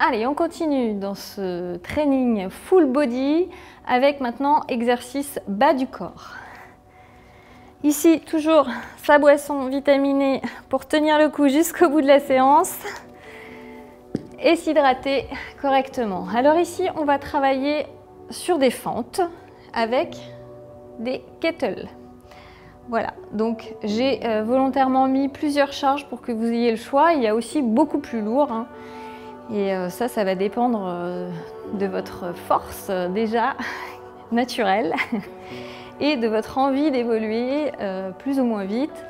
Allez, on continue dans ce training full body avec maintenant exercice bas du corps. Ici, toujours sa boisson vitaminée pour tenir le coup jusqu'au bout de la séance et s'hydrater correctement. Alors ici, on va travailler sur des fentes avec des kettles. Voilà, donc j'ai volontairement mis plusieurs charges pour que vous ayez le choix. Il y a aussi beaucoup plus lourd, hein. Et ça va dépendre de votre force déjà naturelle et de votre envie d'évoluer plus ou moins vite.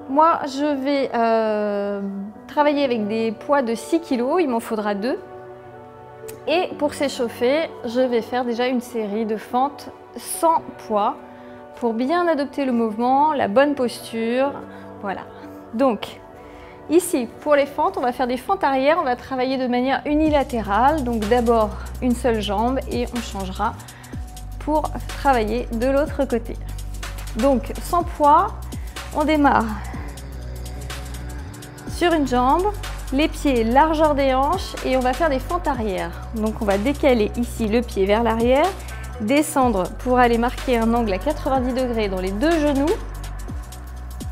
Moi, je vais travailler avec des poids de 6 kg, il m'en faudra 2. Et pour s'échauffer, je vais faire déjà une série de fentes sans poids pour bien adopter le mouvement, la bonne posture. Voilà. Donc, ici, pour les fentes, on va faire des fentes arrière. On va travailler de manière unilatérale. Donc d'abord une seule jambe et on changera pour travailler de l'autre côté. Donc sans poids, on démarre sur une jambe, les pieds largeur des hanches et on va faire des fentes arrière. Donc on va décaler ici le pied vers l'arrière, descendre pour aller marquer un angle à 90 degrés dans les deux genoux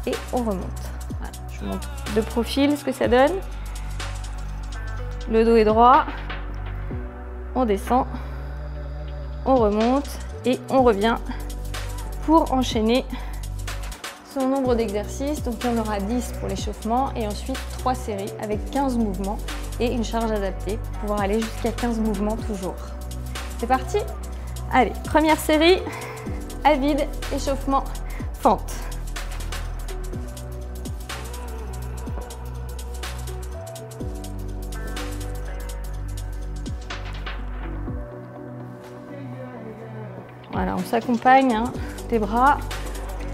et on remonte. Voilà, je vous montre de profil ce que ça donne. Le dos est droit, on descend, on remonte et on revient pour enchaîner son nombre d'exercices. Donc il y en aura 10 pour l'échauffement et ensuite 3 séries avec 15 mouvements et une charge adaptée pour pouvoir aller jusqu'à 15 mouvements toujours. C'est parti? Allez, première série, à vide, échauffement, fente. Voilà, on s'accompagne hein, des bras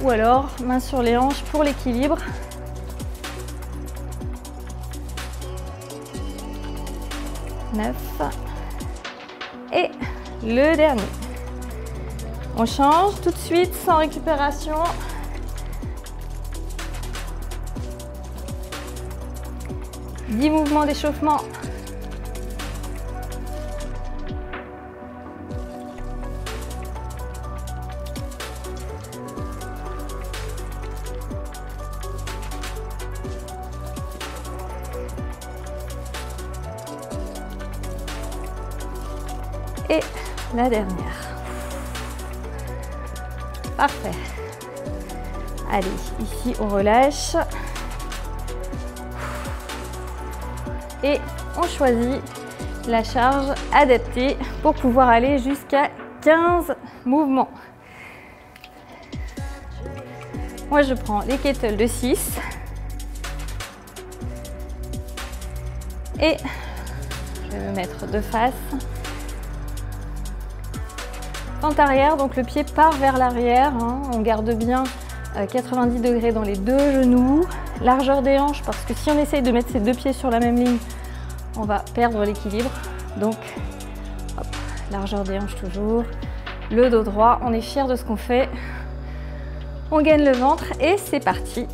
ou alors main sur les hanches pour l'équilibre. Et le dernier. On change tout de suite sans récupération. « 10 mouvements d'échauffement. Et la dernière. Parfait. Allez, ici on relâche. Et on choisit la charge adaptée pour pouvoir aller jusqu'à 15 mouvements. Moi je prends les kettles de 6. Et je vais me mettre de face. Fente arrière, donc le pied part vers l'arrière, hein. On garde bien 90 degrés dans les deux genoux, largeur des hanches parce que si on essaye de mettre ses deux pieds sur la même ligne, on va perdre l'équilibre. Donc, hop, largeur des hanches toujours, le dos droit, on est fier de ce qu'on fait, on gaine le ventre et c'est parti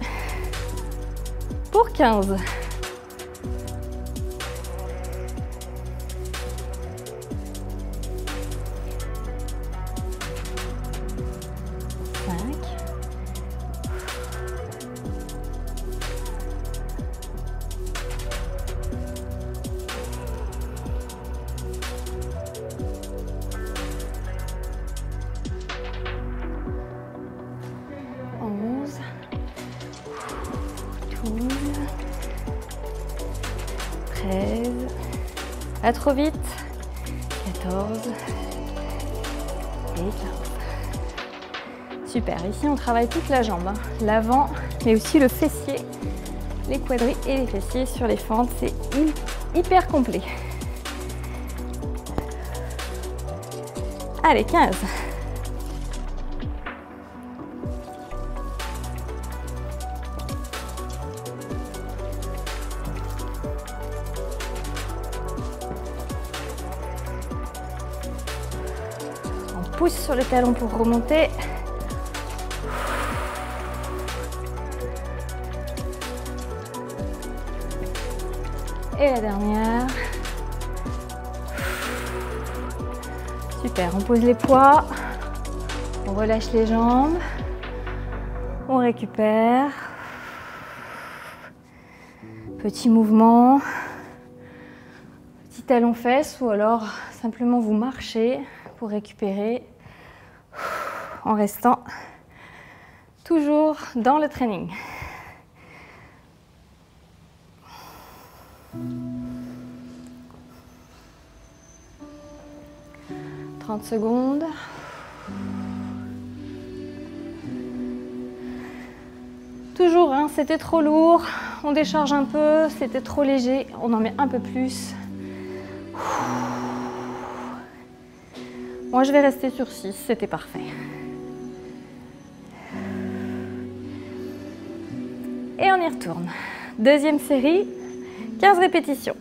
pour 15. Pas trop vite. 14 et 15. Super, ici on travaille toute la jambe, hein. L'avant, mais aussi le fessier, les quadris et les fessiers sur les fentes, c'est hyper complet. Allez, 15. Pousse sur le talon pour remonter. Et la dernière. Super, on pose les poids, on relâche les jambes, on récupère. Petit mouvement, petit talon fesse ou alors simplement vous marchez pour récupérer en restant toujours dans le training. « 30 secondes. Toujours, hein, c'était trop lourd, on décharge un peu, c'était trop léger, on en met un peu plus. Moi, je vais rester sur 6, c'était parfait. Et on y retourne. Deuxième série, 15 répétitions.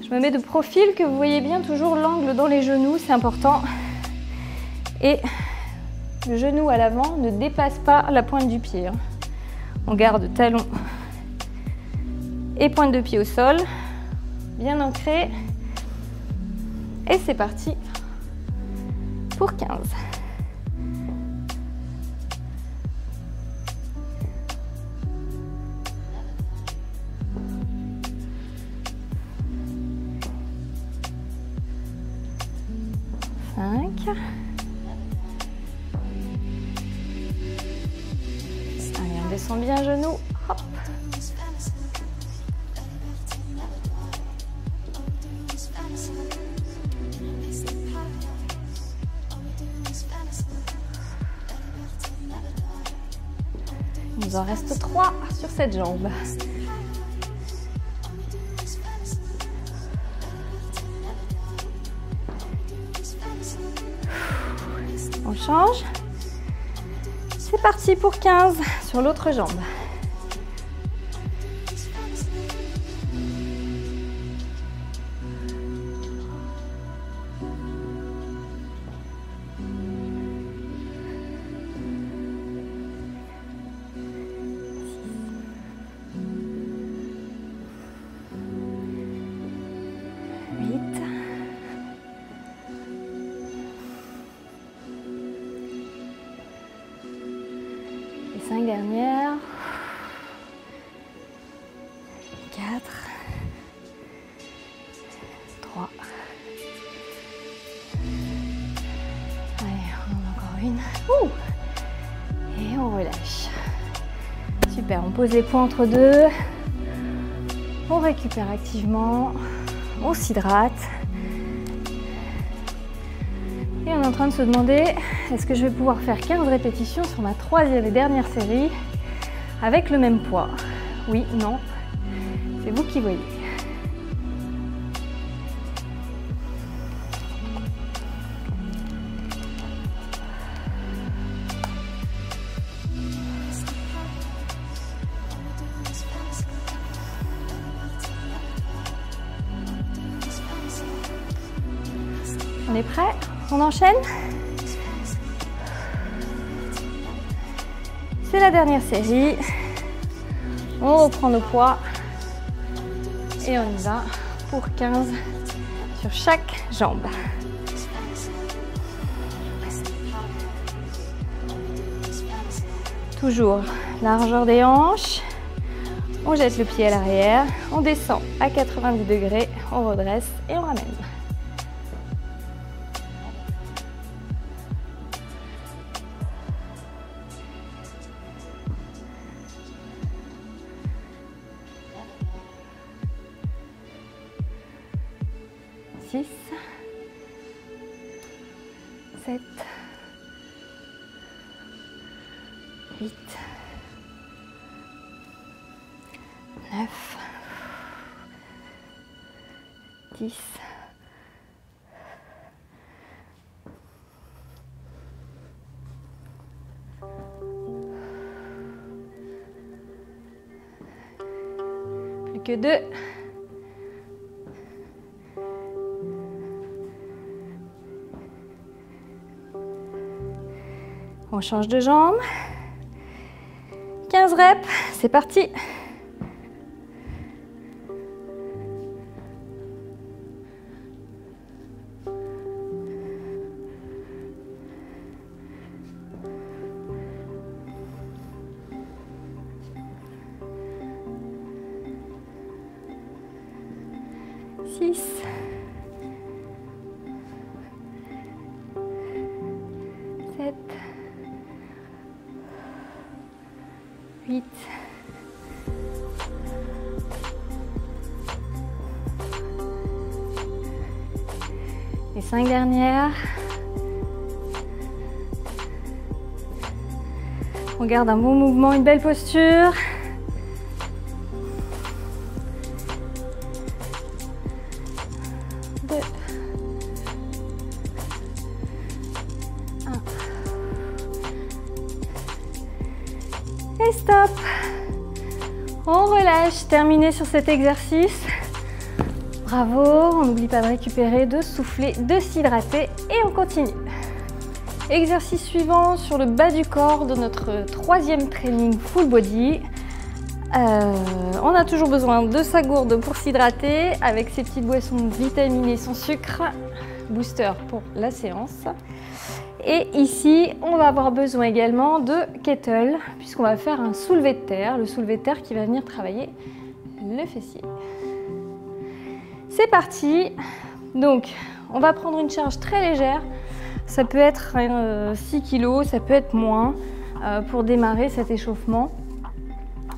Je me mets de profil, que vous voyez bien toujours l'angle dans les genoux, c'est important. Et le genou à l'avant ne dépasse pas la pointe du pied. Hein. On garde talon et pointe de pied au sol, bien ancré. Et c'est parti pour 15. Allez, on descend bien genou. Hop. Il nous en reste 3 sur cette jambe. On change. C'est parti pour 15 sur l'autre jambe. Les 5 dernières. 4. 3. Allez, on en a encore une. Ouh. Et on relâche. Super, on pose les poings entre deux. On récupère activement. On s'hydrate. Et on est en train de se demander, est-ce que je vais pouvoir faire 15 répétitions sur ma 3e et dernière série avec le même poids? Oui, non, c'est vous qui voyez. On est prêt? On enchaîne? C'est la dernière série. On reprend nos poids et on y va pour 15 sur chaque jambe. Toujours largeur des hanches. On jette le pied à l'arrière. On descend à 90 degrés. On redresse et on ramène. Six, 7, 8, 9, 10, 2. On change de jambe. 15 reps, c'est parti. 6, 7, 8, 5 dernières. On garde un bon mouvement, une belle posture. Deux. 1. Et stop. On relâche. Terminé sur cet exercice. Bravo, on n'oublie pas de récupérer, de souffler, de s'hydrater et on continue. Exercice suivant sur le bas du corps de notre troisième training full body. On a toujours besoin de sa gourde pour s'hydrater avec ses petites boissons vitaminées sans sucre, booster pour la séance. Et ici, on va avoir besoin également de kettle puisqu'on va faire un soulevé de terre, le soulevé de terre qui va venir travailler le fessier. C'est parti. Donc, on va prendre une charge très légère. Ça peut être 6 kg, ça peut être moins pour démarrer cet échauffement.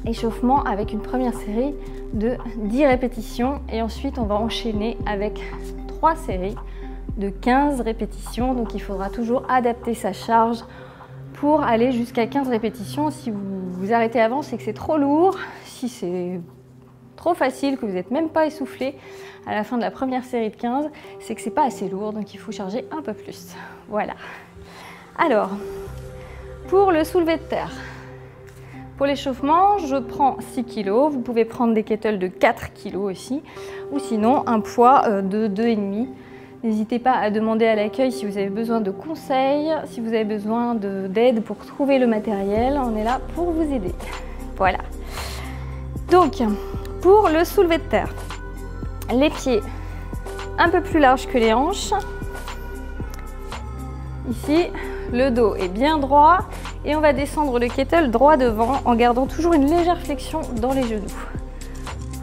Échauffement avec une première série de 10 répétitions et ensuite on va enchaîner avec 3 séries de 15 répétitions. Donc, il faudra toujours adapter sa charge pour aller jusqu'à 15 répétitions. Si vous vous arrêtez avant, c'est que c'est trop lourd. Si c'est trop facile, que vous n'êtes même pas essoufflé à la fin de la première série de 15, c'est que c'est pas assez lourd, donc il faut charger un peu plus. Voilà. Alors, pour le soulevé de terre, pour l'échauffement, je prends 6 kg. Vous pouvez prendre des kettles de 4 kg aussi, ou sinon un poids de 2,5 kg. N'hésitez pas à demander à l'accueil si vous avez besoin de conseils, si vous avez besoin d'aide pour trouver le matériel. On est là pour vous aider. Voilà. Donc, pour le soulevé de terre, les pieds un peu plus larges que les hanches. Ici, le dos est bien droit et on va descendre le kettle droit devant en gardant toujours une légère flexion dans les genoux.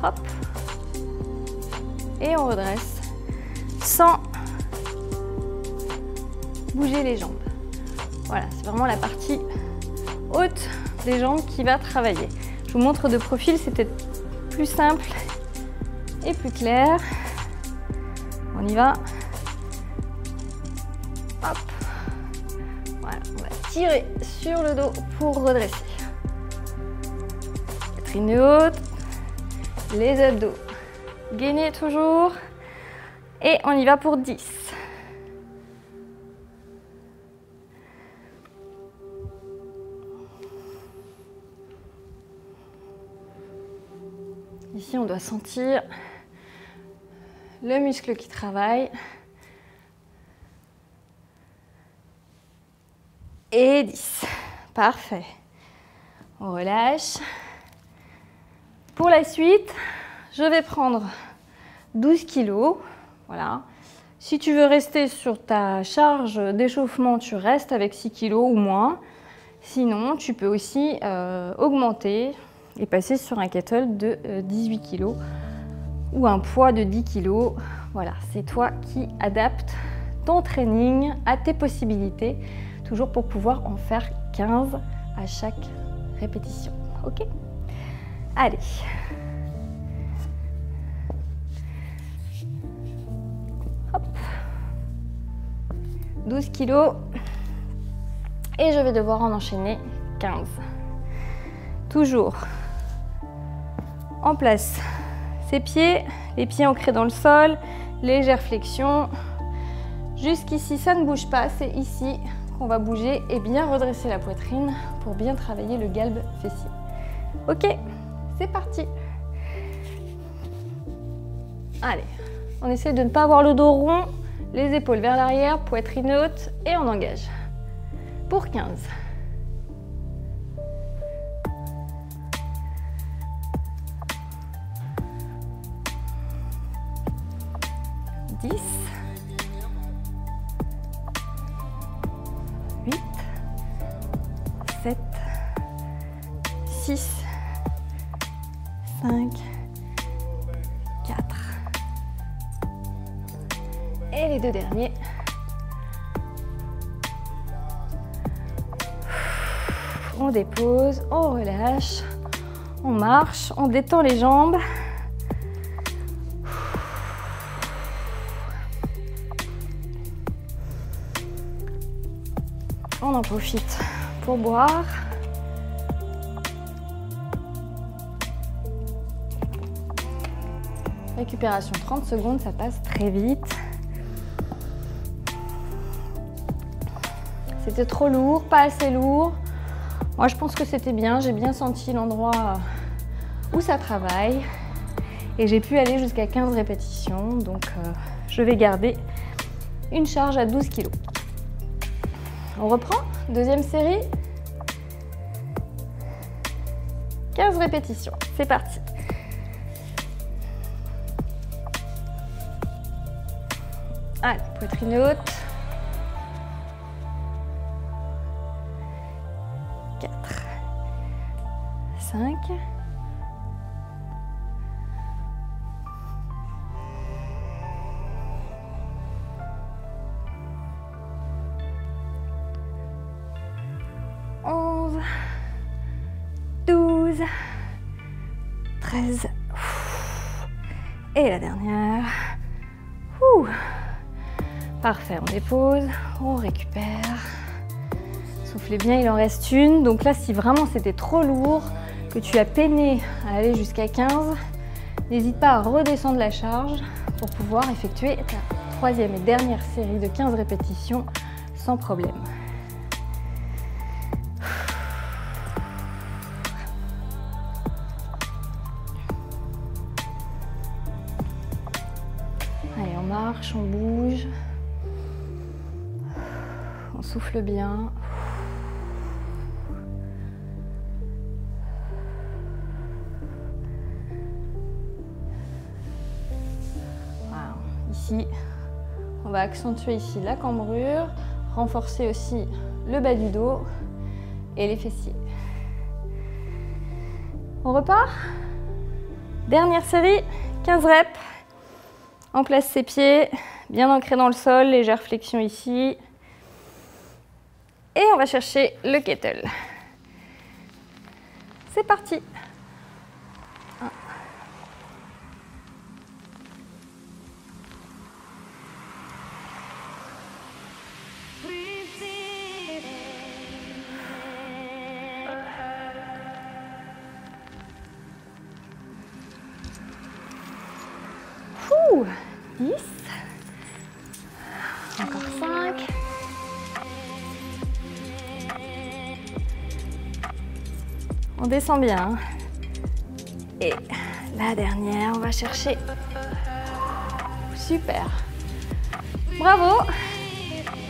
Hop. Et on redresse sans bouger les jambes. Voilà, c'est vraiment la partie haute des jambes qui va travailler. Je vous montre de profil, c'est peut-être plus simple et plus clair. On y va. Hop. Voilà, on va tirer sur le dos pour redresser. Poitrine haute, les abdos gainés toujours. Et on y va pour 10. Ici, on doit sentir le muscle qui travaille. Et 10. Parfait. On relâche. Pour la suite, je vais prendre 12 kg. Voilà. Si tu veux rester sur ta charge d'échauffement, tu restes avec 6 kg ou moins. Sinon, tu peux aussi augmenter et passer sur un kettle de 18 kg ou un poids de 10 kg. Voilà, c'est toi qui adaptes ton training à tes possibilités, toujours pour pouvoir en faire 15 à chaque répétition. Ok? Allez. Hop. 12 kg. Et je vais devoir en enchaîner 15. Toujours en place ses pieds, les pieds ancrés dans le sol, légère flexion. Jusqu'ici, ça ne bouge pas, c'est ici qu'on va bouger et bien redresser la poitrine pour bien travailler le galbe fessier. Ok, c'est parti. Allez, on essaie de ne pas avoir le dos rond, les épaules vers l'arrière, poitrine haute et on engage. Pour 15. 10, 8, 7, 6, 5, 4, les 2 derniers. On dépose, on relâche, on marche, on détend les jambes. On en profite pour boire. Récupération 30 secondes, ça passe très vite. C'était trop lourd, pas assez lourd. Moi, je pense que c'était bien. J'ai bien senti l'endroit où ça travaille. Et j'ai pu aller jusqu'à 15 répétitions. Donc, je vais garder une charge à 12 kg. On reprend, deuxième série. 15 répétitions, c'est parti. Allez, poitrine haute. 4, 5. Et la dernière. Parfait, on dépose, on récupère. Soufflez bien, il en reste une. Donc là, si vraiment c'était trop lourd, que tu as peiné à aller jusqu'à 15, n'hésite pas à redescendre la charge pour pouvoir effectuer ta troisième et dernière série de 15 répétitions sans problème. Allez, on marche, on bouge. On souffle bien. Voilà. Ici, on va accentuer ici la cambrure, renforcer aussi le bas du dos et les fessiers. On repart. Dernière série, 15 reps. On place ses pieds, bien ancrés dans le sol, légère flexion ici. Et on va chercher le kettle. C'est parti. 1. Ouh, 10. Encore 5. On descend bien. Et la dernière, on va chercher. Super. Bravo.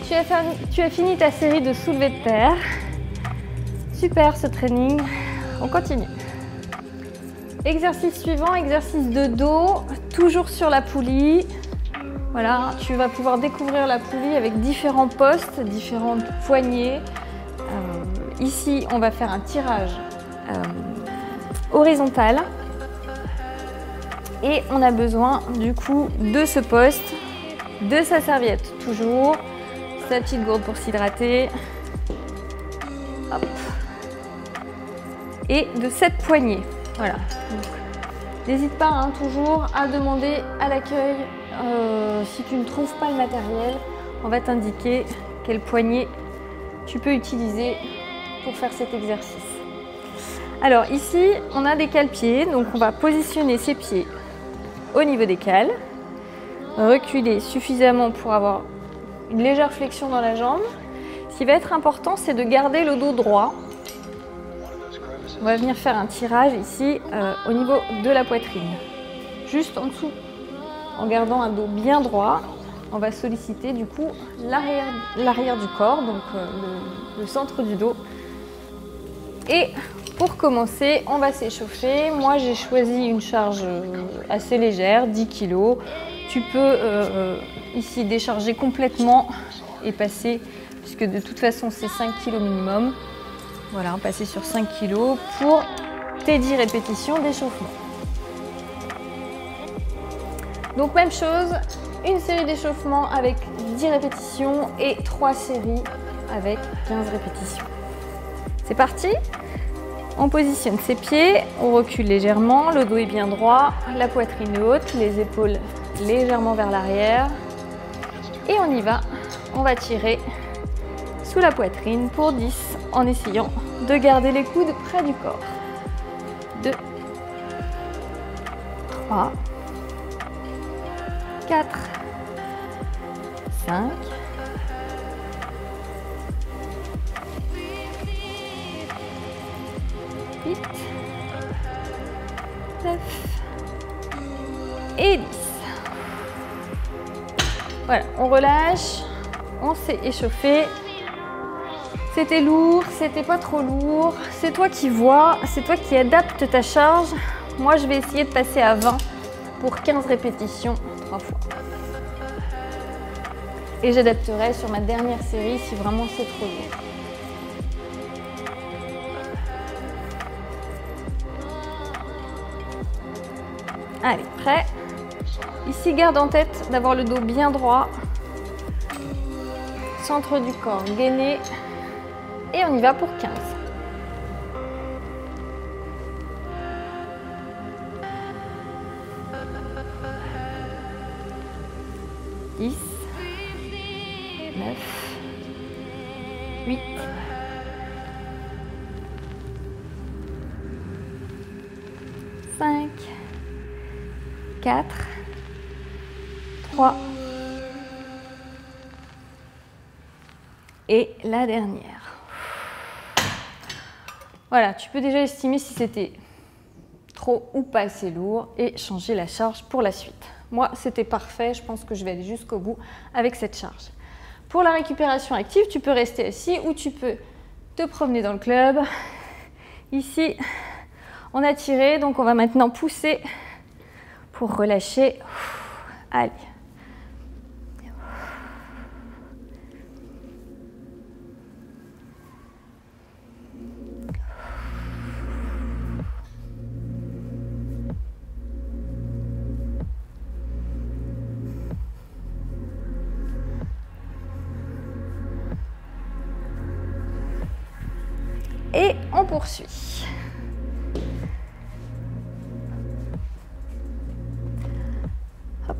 Tu as fini ta série de soulevés de terre. Super ce training. On continue. Exercice suivant, exercice de dos, toujours sur la poulie. Voilà, tu vas pouvoir découvrir la poulie avec différents postes, différentes poignées. Ici, on va faire un tirage horizontal. Et on a besoin du coup de ce poste, de sa serviette toujours, sa petite gourde pour s'hydrater. Hop. Et de cette poignée. Voilà. N'hésite pas toujours à demander à l'accueil si tu ne trouves pas le matériel, on va t'indiquer quelle poignée tu peux utiliser pour faire cet exercice. Alors ici, on a des cale-pieds, donc on va positionner ses pieds au niveau des cales, reculer suffisamment pour avoir une légère flexion dans la jambe. Ce qui va être important, c'est de garder le dos droit. On va venir faire un tirage ici au niveau de la poitrine, juste en dessous. En gardant un dos bien droit, on va solliciter du coup l'arrière du corps, donc le centre du dos. Et pour commencer, on va s'échauffer. Moi, j'ai choisi une charge assez légère, 10 kg. Tu peux ici décharger complètement et passer, puisque de toute façon, c'est 5 kg minimum. Voilà, passer sur 5 kg pour tes 10 répétitions d'échauffement. Donc même chose, une série d'échauffement avec 10 répétitions et 3 séries avec 15 répétitions. C'est parti! On positionne ses pieds, on recule légèrement, le dos est bien droit, la poitrine est haute, les épaules légèrement vers l'arrière. Et on y va, on va tirer sous la poitrine pour 10 en essayant de garder les coudes près du corps. 2, 3, 4, 5, 8, 9 et 10. Voilà, on relâche, on s'est échauffé. C'était lourd, c'était pas trop lourd. C'est toi qui vois, c'est toi qui adaptes ta charge. Moi, je vais essayer de passer à 20 pour 15 répétitions 3 fois. Et j'adapterai sur ma dernière série si vraiment c'est trop lourd. Allez, prêt? Ici, garde en tête d'avoir le dos bien droit. Centre du corps gainé. Et on y va pour 15. 10, 9, 8, 5, 4, 3 et la dernière. Voilà, tu peux déjà estimer si c'était trop ou pas assez lourd et changer la charge pour la suite. Moi, c'était parfait, je pense que je vais aller jusqu'au bout avec cette charge. Pour la récupération active, tu peux rester assis ou tu peux te promener dans le club. Ici, on a tiré, donc on va maintenant pousser pour relâcher. Allez. Et on poursuit. Hop.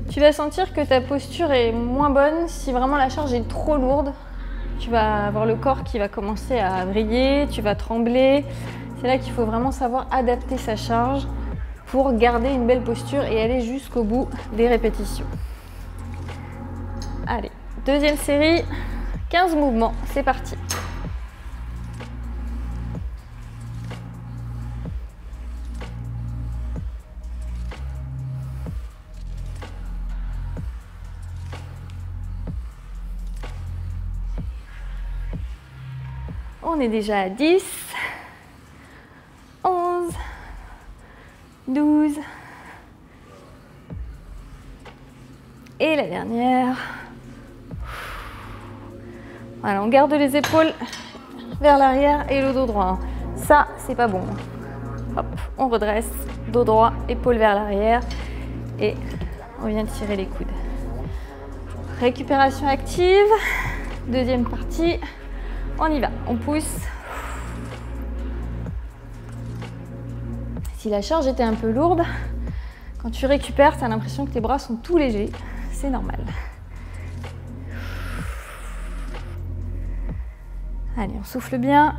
Tu vas sentir que ta posture est moins bonne si vraiment la charge est trop lourde. Tu vas avoir le corps qui va commencer à vriller, tu vas trembler. C'est là qu'il faut vraiment savoir adapter sa charge pour garder une belle posture et aller jusqu'au bout des répétitions. Allez, deuxième série. 15 mouvements, c'est parti. On est déjà à 10, 11, 12 et la dernière. Voilà, on garde les épaules vers l'arrière et le dos droit. Ça, c'est pas bon. Hop, on redresse, dos droit, épaules vers l'arrière et on vient tirer les coudes. Récupération active, deuxième partie. On y va, on pousse. Si la charge était un peu lourde, quand tu récupères, tu as l'impression que tes bras sont tout légers. C'est normal. Allez, on souffle bien.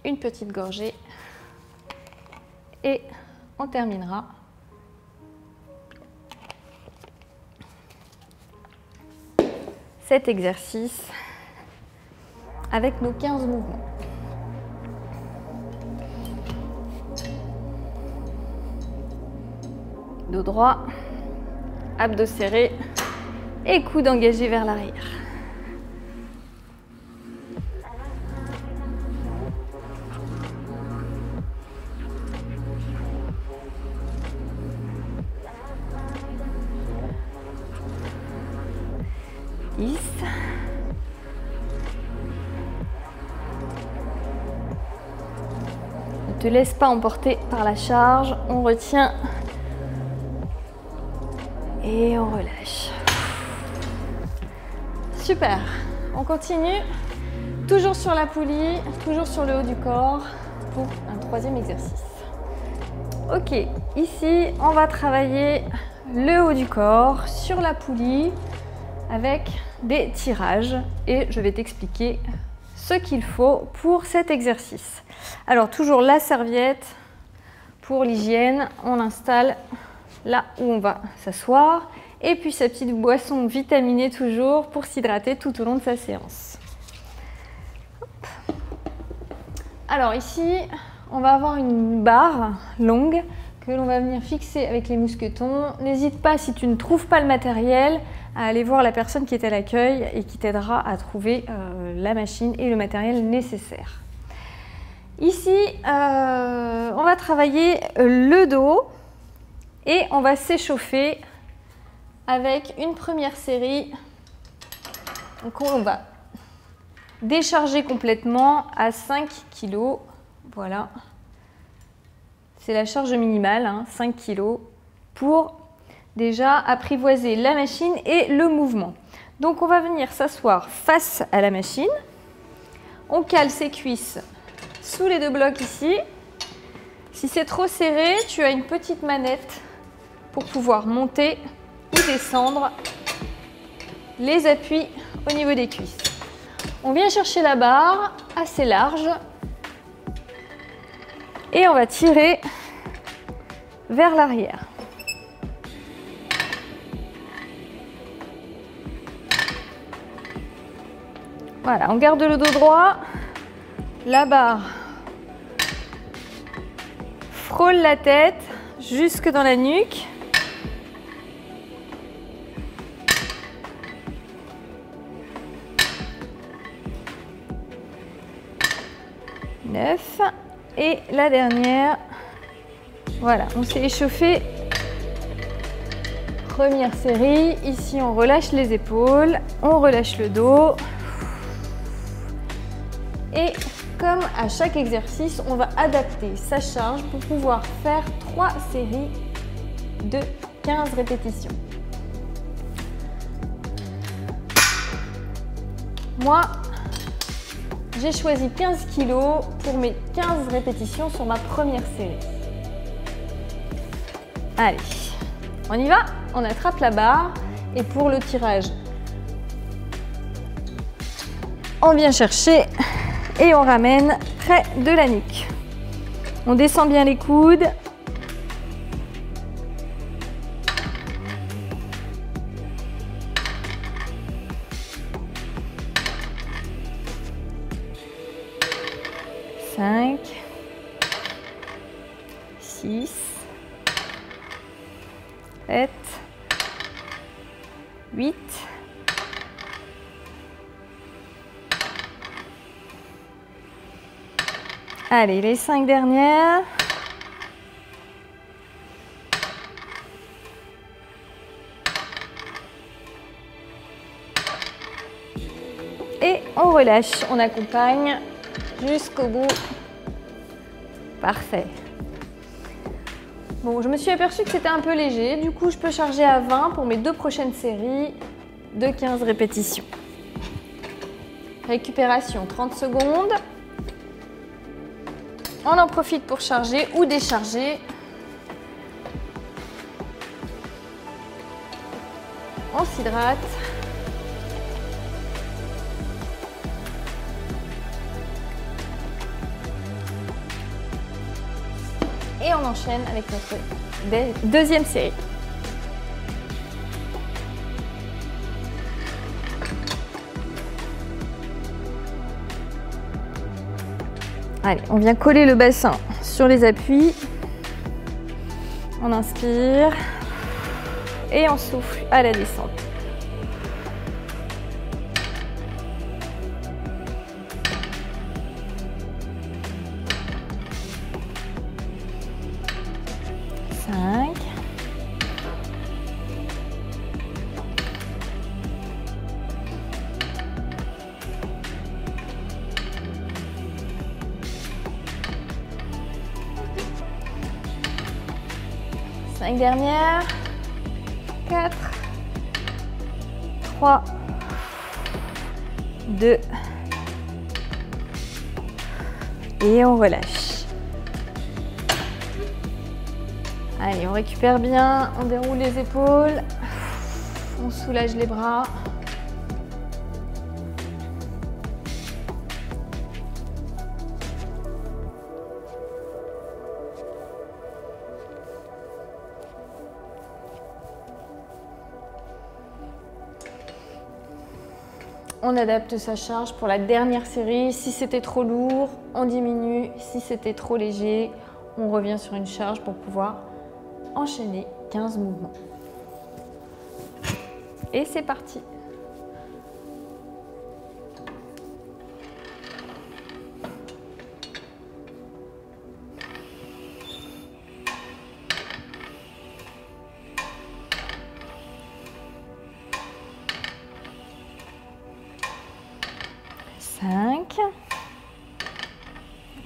Une petite gorgée. Et on terminera. Cet exercice avec nos 15 mouvements. Dos droit, abdos serrés et coudes engagés vers l'arrière. te laisse pas emporter par la charge. On retient et on relâche. Super. On continue. Toujours sur la poulie, toujours sur le haut du corps pour un troisième exercice. Ok, ici, on va travailler le haut du corps sur la poulie avec des tirages et je vais t'expliquer ce qu'il faut pour cet exercice. Alors, toujours la serviette pour l'hygiène, on l'installe là où on va s'asseoir et puis sa petite boisson vitaminée toujours pour s'hydrater tout au long de sa séance. Hop. Alors ici, on va avoir une barre longue que l'on va venir fixer avec les mousquetons. N'hésite pas, si tu ne trouves pas le matériel, à aller voir la personne qui est à l'accueil et qui t'aidera à trouver la machine et le matériel nécessaire. Ici, on va travailler le dos et on va s'échauffer avec une première série. Donc on va décharger complètement à 5 kg. Voilà. C'est la charge minimale, hein, 5 kg, pour déjà apprivoiser la machine et le mouvement. Donc on va venir s'asseoir face à la machine. On cale ses cuisses sous les deux blocs ici. Si c'est trop serré, tu as une petite manette pour pouvoir monter ou descendre les appuis au niveau des cuisses. On vient chercher la barre assez large et on va tirer vers l'arrière. Voilà, on garde le dos droit, la barre frôle la tête jusque dans la nuque. Et la dernière, voilà, on s'est échauffé. Première série, ici on relâche les épaules, on relâche le dos. Et comme à chaque exercice, on va adapter sa charge pour pouvoir faire 3 séries de 15 répétitions. Moi, j'ai choisi 15 kg pour mes 15 répétitions sur ma première série. Allez, on y va, on attrape la barre et pour le tirage, on vient chercher et on ramène près de la nuque. On descend bien les coudes. Cinq, 6, 7, 8, 'Allez, les 5 dernières. Et on relâche, on accompagne jusqu'au bout. Parfait. Bon, je me suis aperçue que c'était un peu léger, du coup je peux charger à 20 pour mes 2 prochaines séries de 15 répétitions. Récupération 30 secondes. On en profite pour charger ou décharger. On s'hydrate. Et on enchaîne avec notre deuxième série. Allez, on vient coller le bassin sur les appuis. On inspire et on souffle à la descente. 5 dernières. 4, 3, 2, et on relâche. Allez, on récupère bien, on déroule les épaules, on soulage les bras. On adapte sa charge pour la dernière série. Si c'était trop lourd, on diminue. Si c'était trop léger, on revient sur une charge pour pouvoir enchaîner 15 mouvements. Et c'est parti.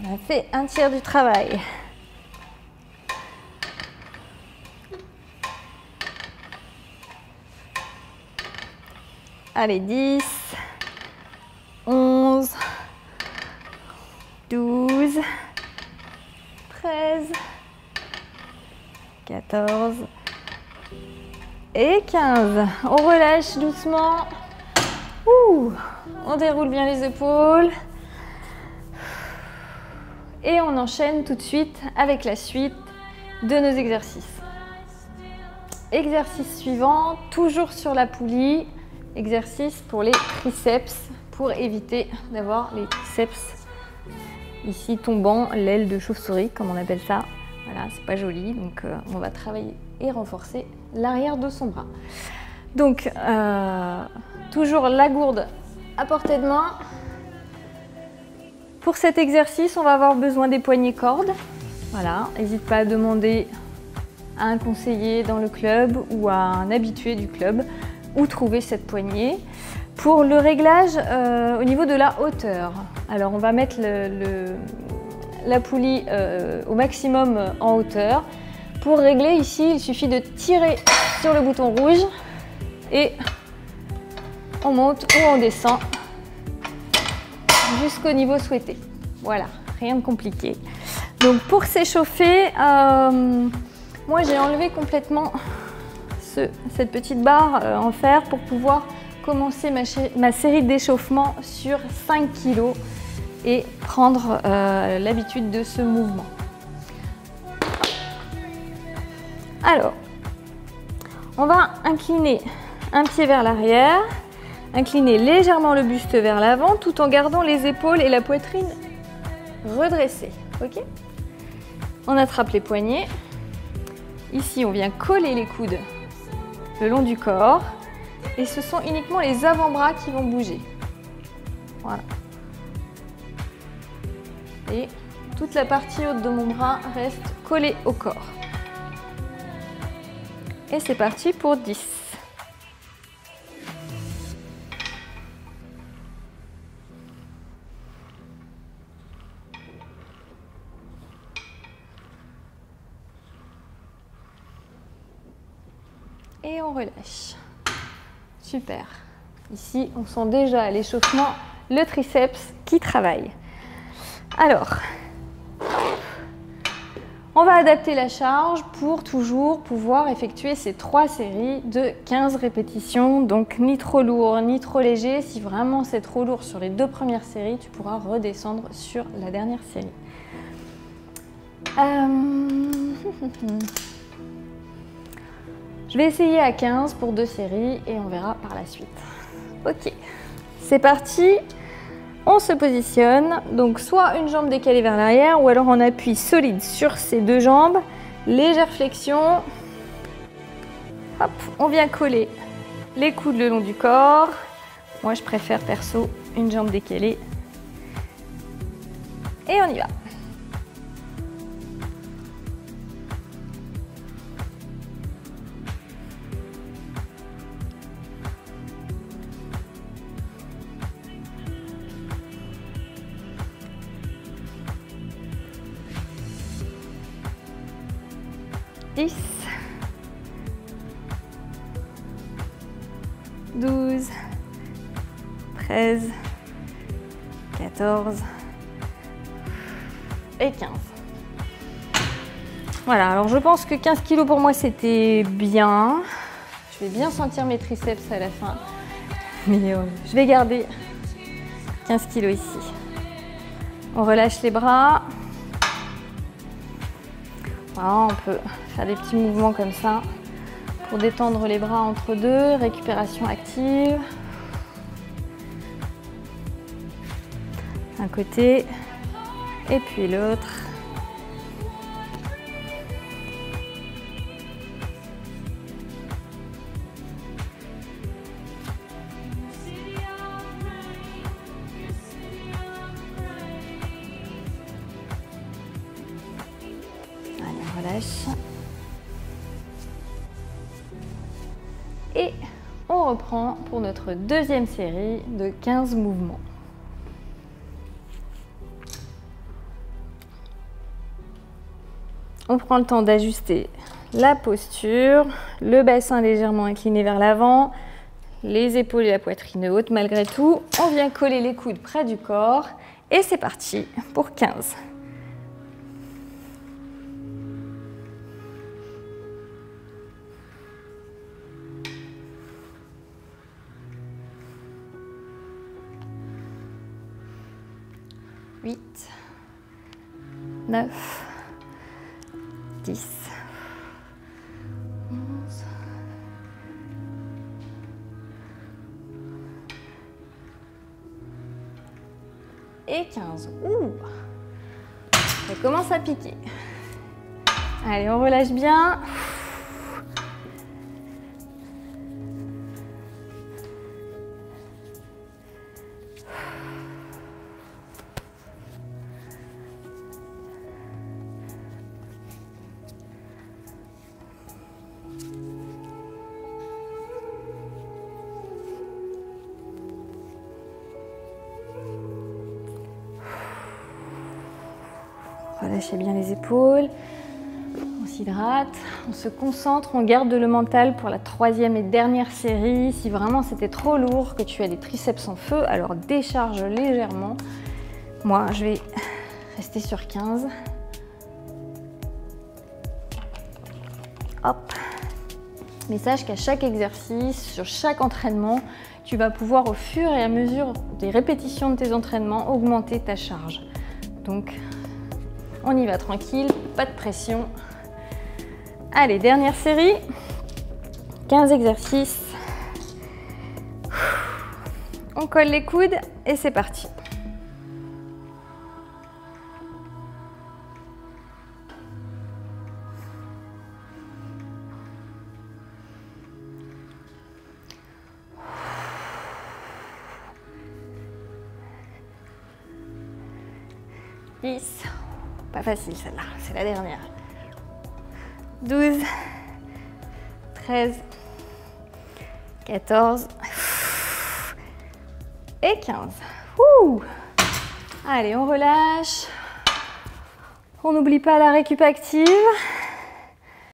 On a fait un tiers du travail. Allez, 10, 11, 12, 13, 14 et 15. On relâche doucement. Ouh, on déroule bien les épaules. Et on enchaîne tout de suite avec la suite de nos exercices. Exercice suivant, toujours sur la poulie. Exercice pour les triceps, pour éviter d'avoir les triceps ici tombant, l'aile de chauve-souris, comme on appelle ça. Voilà, c'est pas joli, donc on va travailler et renforcer l'arrière de son bras. Donc, toujours la gourde à portée de main. Pour cet exercice, on va avoir besoin des poignées cordes. Voilà, n'hésite pas à demander à un conseiller dans le club ou à un habitué du club où trouver cette poignée. Pour le réglage au niveau de la hauteur, alors on va mettre la poulie au maximum en hauteur. Pour régler ici, il suffit de tirer sur le bouton rouge et on monte ou on descend jusqu'au niveau souhaité. Voilà, rien de compliqué. Donc pour s'échauffer, moi j'ai enlevé complètement cette petite barre en fer pour pouvoir commencer ma série d'échauffement sur 5 kg et prendre l'habitude de ce mouvement. Alors, on va incliner un pied vers l'arrière, incliner légèrement le buste vers l'avant tout en gardant les épaules et la poitrine redressées. Ok ? On attrape les poignets. Ici, on vient coller les coudes le long du corps et ce sont uniquement les avant-bras qui vont bouger. Voilà. Et toute la partie haute de mon bras reste collée au corps. Et c'est parti pour 10. Et on relâche. Super. Ici, on sent déjà à l'échauffement le triceps qui travaille. Alors, on va adapter la charge pour toujours pouvoir effectuer ces 3 séries de 15 répétitions. Donc, ni trop lourd, ni trop léger. Si vraiment c'est trop lourd sur les 2 premières séries, tu pourras redescendre sur la dernière série. Je vais essayer à 15 pour 2 séries et on verra par la suite. Ok, c'est parti. On se positionne, donc soit une jambe décalée vers l'arrière ou alors on appuie solide sur ces 2 jambes. Légère flexion. Hop, on vient coller les coudes le long du corps. Moi, je préfère perso une jambe décalée. Et on y va. 13, 14 et 15. Voilà, alors je pense que 15 kg pour moi c'était bien. Je vais bien sentir mes triceps à la fin. Mais je vais garder 15 kg ici. On relâche les bras. Voilà, on peut faire des petits mouvements comme ça pour détendre les bras entre deux. Récupération active. Un côté et puis l'autre. Et on reprend pour notre deuxième série de 15 mouvements. On prend le temps d'ajuster la posture, le bassin légèrement incliné vers l'avant, les épaules et la poitrine haute malgré tout. On vient coller les coudes près du corps et c'est parti pour 15. Huit, 9, 10, 11, et 15. Ouh, ça commence à piquer. Allez, on relâche bien. Relâchez bien les épaules, on s'hydrate, on se concentre, on garde le mental pour la troisième et dernière série. Si vraiment c'était trop lourd, que tu as des triceps en feu, alors décharge légèrement. Moi, je vais rester sur 15. Hop. Mais sache qu'à chaque exercice, sur chaque entraînement, tu vas pouvoir au fur et à mesure des répétitions de tes entraînements augmenter ta charge. Donc, on y va tranquille, pas de pression. Allez, dernière série. 15 exercices. On colle les coudes et c'est parti. Pas facile celle-là, c'est la dernière. 12, 13, 14 et 15. Ouh. Allez, on relâche. On n'oublie pas la récup active.